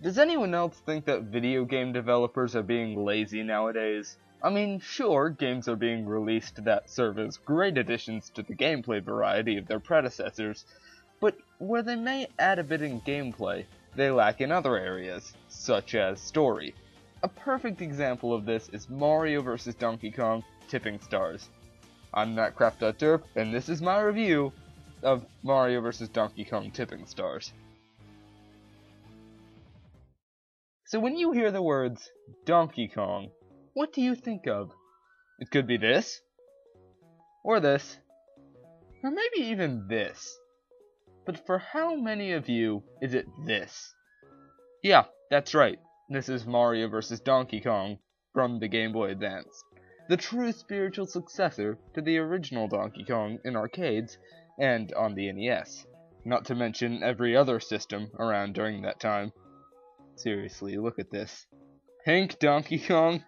Does anyone else think that video game developers are being lazy nowadays? I mean, sure, games are being released that serve as great additions to the gameplay variety of their predecessors, but where they may add a bit in gameplay, they lack in other areas, such as story. A perfect example of this is Mario vs. Donkey Kong Tipping Stars. I'm MattCraft.derp, and this is my review of Mario vs. Donkey Kong Tipping Stars. So when you hear the words Donkey Kong, what do you think of? It could be this, or this, or maybe even this. But for how many of you is it this? Yeah, that's right. This is Mario vs. Donkey Kong from the Game Boy Advance, the true spiritual successor to the original Donkey Kong in arcades and on the NES, not to mention every other system around during that time. Seriously, look at this. Pink Donkey Kong?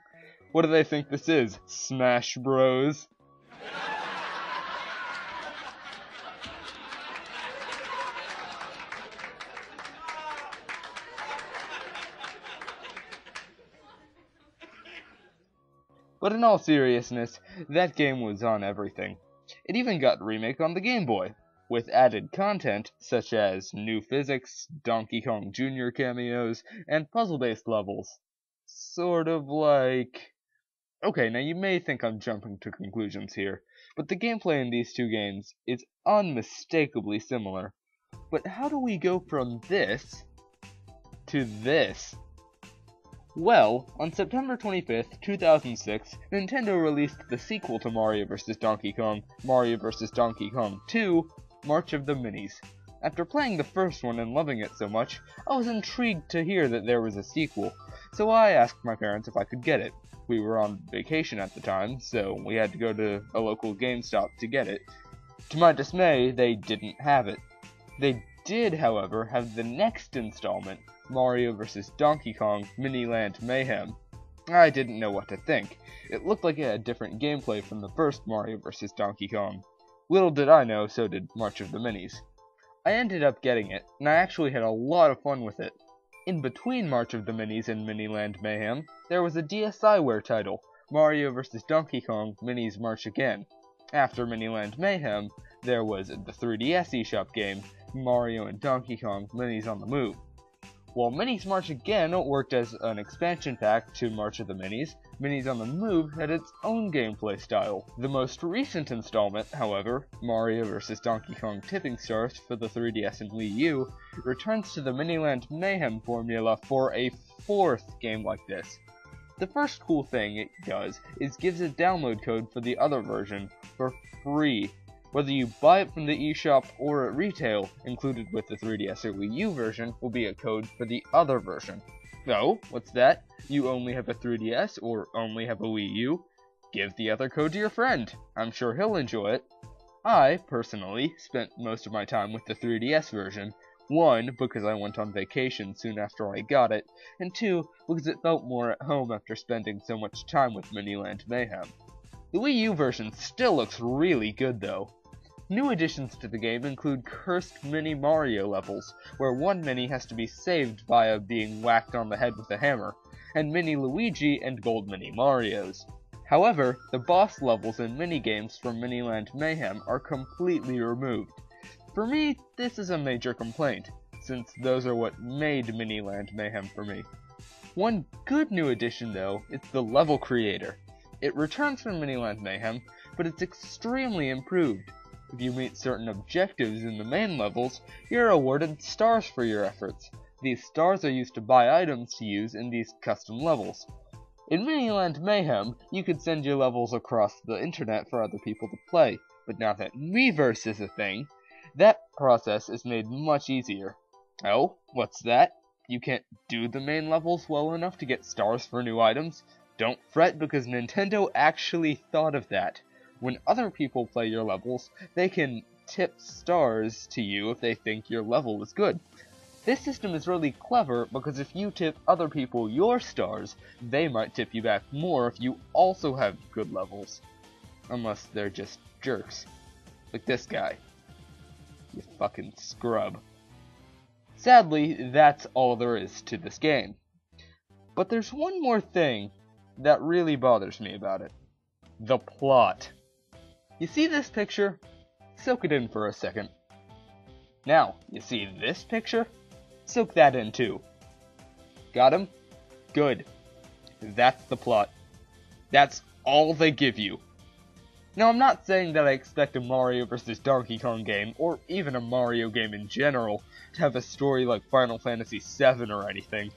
What do they think this is? Smash Bros? But in all seriousness, that game was on everything. It even got a remake on the Game Boy, with added content such as new physics, Donkey Kong Jr. cameos, and puzzle-based levels. Sort of like... Okay, now you may think I'm jumping to conclusions here, but the gameplay in these two games is unmistakably similar. But how do we go from this to this? Well, on September 25th, 2006, Nintendo released the sequel to Mario vs. Donkey Kong, Mario vs. Donkey Kong 2, March of the Minis. After playing the first one and loving it so much, I was intrigued to hear that there was a sequel, so I asked my parents if I could get it. We were on vacation at the time, so we had to go to a local GameStop to get it. To my dismay, they didn't have it. They did, however, have the next installment, Mario vs. Donkey Kong Mini Land Mayhem. I didn't know what to think. It looked like it had different gameplay from the first Mario vs. Donkey Kong. Little did I know, so did March of the Minis. I ended up getting it, and I actually had a lot of fun with it. In between March of the Minis and Mini Land Mayhem, there was a DSiWare title, Mario vs. Donkey Kong Minis March Again. After Mini Land Mayhem, there was the 3DS eShop game, Mario and Donkey Kong Minis on the Move. While Minis March Again worked as an expansion pack to March of the Minis, Minis on the Move had its own gameplay style. The most recent installment, however, Mario vs. Donkey Kong Tipping Stars for the 3DS and Wii U, returns to the Miniland Mayhem formula for a fourth game like this. The first cool thing it does is gives a download code for the other version for free. Whether you buy it from the eShop or at retail, included with the 3DS or Wii U version will be a code for the other version. Oh, what's that? You only have a 3DS or only have a Wii U? Give the other code to your friend. I'm sure he'll enjoy it. I, personally, spent most of my time with the 3DS version. 1, because I went on vacation soon after I got it, and 2, because it felt more at home after spending so much time with Miniland Mayhem. The Wii U version still looks really good though. New additions to the game include cursed Mini Mario levels, where one Mini has to be saved via being whacked on the head with a hammer, and Mini Luigi and Gold Mini Marios. However, the boss levels and minigames from Miniland Mayhem are completely removed. For me, this is a major complaint, since those are what made Miniland Mayhem for me. One good new addition though is the level creator. It returns from Miniland Mayhem, but it's extremely improved. If you meet certain objectives in the main levels, you're awarded stars for your efforts. These stars are used to buy items to use in these custom levels. In Miniland Mayhem, you could send your levels across the internet for other people to play, but now that Miiverse is a thing, that process is made much easier. Oh, what's that? You can't do the main levels well enough to get stars for new items? Don't fret, because Nintendo actually thought of that. When other people play your levels, they can tip stars to you if they think your level is good. This system is really clever because if you tip other people your stars, they might tip you back more if you also have good levels. Unless they're just jerks. Like this guy. You fucking scrub. Sadly, that's all there is to this game. But there's one more thing that really bothers me about it. The plot. You see this picture? Soak it in for a second. Now, you see this picture? Soak that in too. Got him? Good. That's the plot. That's all they give you. Now, I'm not saying that I expect a Mario vs. Donkey Kong game, or even a Mario game in general, to have a story like Final Fantasy VII or anything,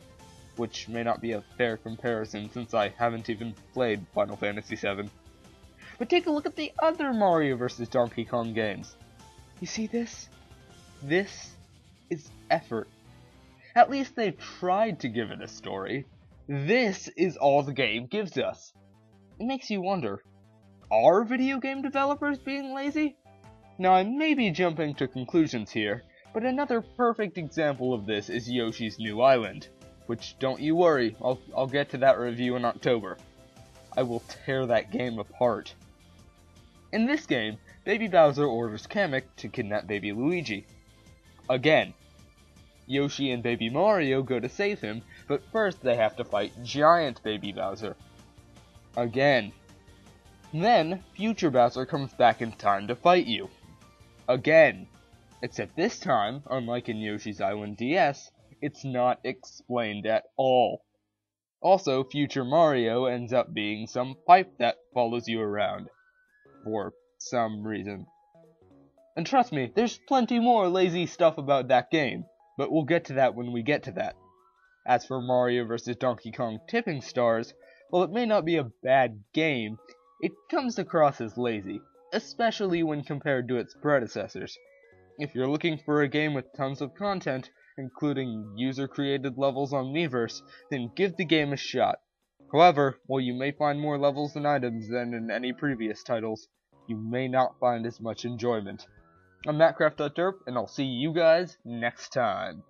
which may not be a fair comparison since I haven't even played Final Fantasy VII. But take a look at the other Mario vs. Donkey Kong games. You see this? This is effort. At least they tried to give it a story. This is all the game gives us. It makes you wonder, are video game developers being lazy? Now I may be jumping to conclusions here, but another perfect example of this is Yoshi's New Island, which, don't you worry, I'll get to that review in October. I will tear that game apart. In this game, Baby Bowser orders Kamek to kidnap Baby Luigi. Again. Yoshi and Baby Mario go to save him, but first they have to fight Giant Baby Bowser. Again. Then, Future Bowser comes back in time to fight you. Again. Except this time, unlike in Yoshi's Island DS, it's not explained at all. Also, Future Mario ends up being some pipe that follows you around. For some reason. And trust me, there's plenty more lazy stuff about that game, but we'll get to that when we get to that. As for Mario vs. Donkey Kong Tipping Stars, while it may not be a bad game, it comes across as lazy, especially when compared to its predecessors. If you're looking for a game with tons of content, including user-created levels on Miiverse, then give the game a shot. However, while you may find more levels and items than in any previous titles, you may not find as much enjoyment. I'm MattCraft.derp, and I'll see you guys next time.